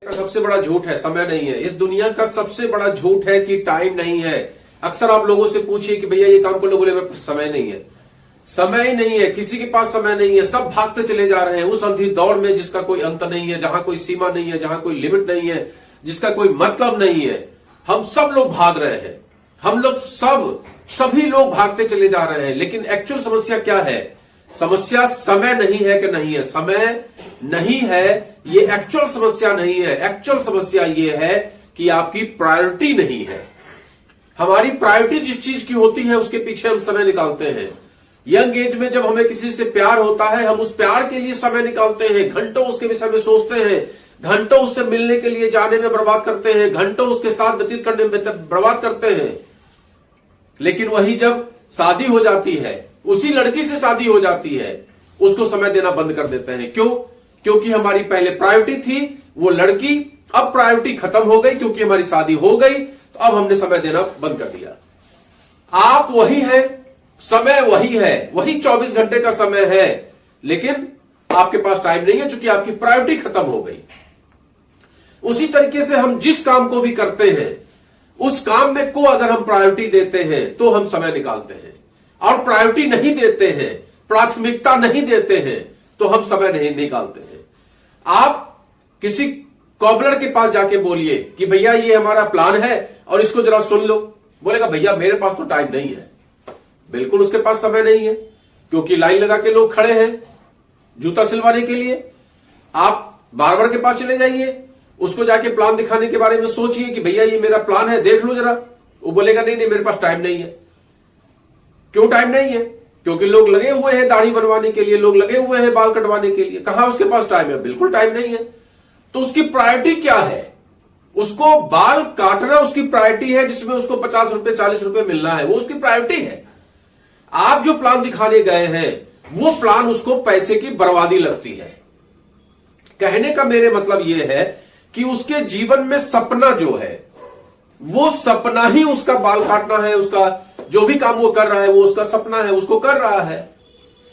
का सबसे बड़ा झूठ है समय नहीं है। इस दुनिया का सबसे बड़ा झूठ है कि टाइम नहीं है। अक्सर आप लोगों से पूछिए कि भैया ये काम कर लो, बोले मेरे पास समय नहीं है। समय ही नहीं है, किसी के पास समय नहीं है, सब भागते चले जा रहे हैं उस अंधी दौड़ में जिसका कोई अंत नहीं है, जहां कोई सीमा नहीं है, जहां कोई लिमिट नहीं है, जिसका कोई मतलब नहीं है। हम सब लोग भाग रहे हैं, हम लोग सभी लोग भागते चले जा रहे हैं। लेकिन एक्चुअल समस्या क्या है? समस्या समय नहीं है कि नहीं है, समय नहीं है, ये एक्चुअल समस्या नहीं है। एक्चुअल समस्या ये है कि आपकी प्रायोरिटी नहीं है। हमारी प्रायोरिटी जिस चीज की होती है उसके पीछे हम समय निकालते हैं। यंग एज में जब हमें किसी से प्यार होता है, हम उस प्यार के लिए समय निकालते हैं, घंटों उसके विषय में सोचते हैं, घंटों उससे मिलने के लिए जाने में बर्बाद करते हैं, घंटों उसके साथ व्यतीत करने में बर्बाद करते हैं। लेकिन वही जब शादी हो जाती है, उसी लड़की से शादी हो जाती है, उसको समय देना बंद कर देते हैं। क्यों? क्योंकि हमारी पहले प्रायोरिटी थी वो लड़की, अब प्रायोरिटी खत्म हो गई क्योंकि हमारी शादी हो गई, तो अब हमने समय देना बंद कर दिया। आप वही है, समय वही है, वही 24 घंटे का समय है, लेकिन आपके पास टाइम नहीं है क्योंकि आपकी प्रायोरिटी खत्म हो गई। उसी तरीके से हम जिस काम को भी करते हैं, उस काम में को अगर हम प्रायोरिटी देते हैं तो हम समय निकालते हैं, और प्रायोरिटी नहीं देते हैं, प्राथमिकता नहीं देते हैं, तो हम समय नहीं निकालते हैं। आप किसी कॉबलर के पास जाके बोलिए कि भैया ये हमारा प्लान है और इसको जरा सुन लो, बोलेगा भैया मेरे पास तो टाइम नहीं है। बिल्कुल उसके पास समय नहीं है, क्योंकि लाइन लगा के लोग खड़े हैं जूता सिलवाने के लिए। आप बार्बर के पास चले जाइए, उसको जाके प्लान दिखाने के बारे में सोचिए कि भैया ये मेरा प्लान है, देख लो जरा। वो बोलेगा नहीं नहीं मेरे पास टाइम नहीं है। क्यों टाइम नहीं है? क्योंकि लोग लगे हुए हैं दाढ़ी बनवाने के लिए, लोग लगे हुए हैं बाल कटवाने के लिए। कहां उसके पास टाइम है? बिल्कुल टाइम नहीं है। तो उसकी प्रायोरिटी क्या है? उसको बाल काटना उसकी प्रायोरिटी है, जिसमें उसको 50 रुपए 40 रुपए मिलना है, वो उसकी प्रायोरिटी है। आप जो प्लान दिखाने गए हैं वो प्लान उसको पैसे की बर्बादी लगती है। कहने का मेरे मतलब यह है कि उसके जीवन में सपना जो है वो सपना ही उसका बाल काटना है, उसका जो भी काम वो कर रहा है वो उसका सपना है, उसको कर रहा है।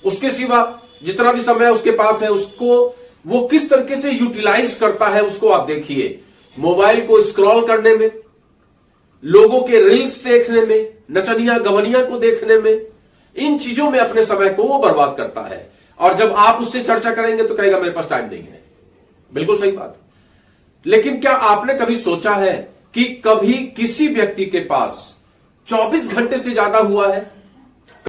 उसके सिवा जितना भी समय उसके पास है उसको वो किस तरीके से यूटिलाइज करता है, उसको आप देखिए। मोबाइल को स्क्रॉल करने में, लोगों के रील्स देखने में, नचनिया गवनिया को देखने में, इन चीजों में अपने समय को वो बर्बाद करता है। और जब आप उससे चर्चा करेंगे तो कहेगा मेरे पास टाइम नहीं है। बिल्कुल सही बात। लेकिन क्या आपने कभी सोचा है कि कभी किसी व्यक्ति के पास 24 घंटे से ज्यादा हुआ है?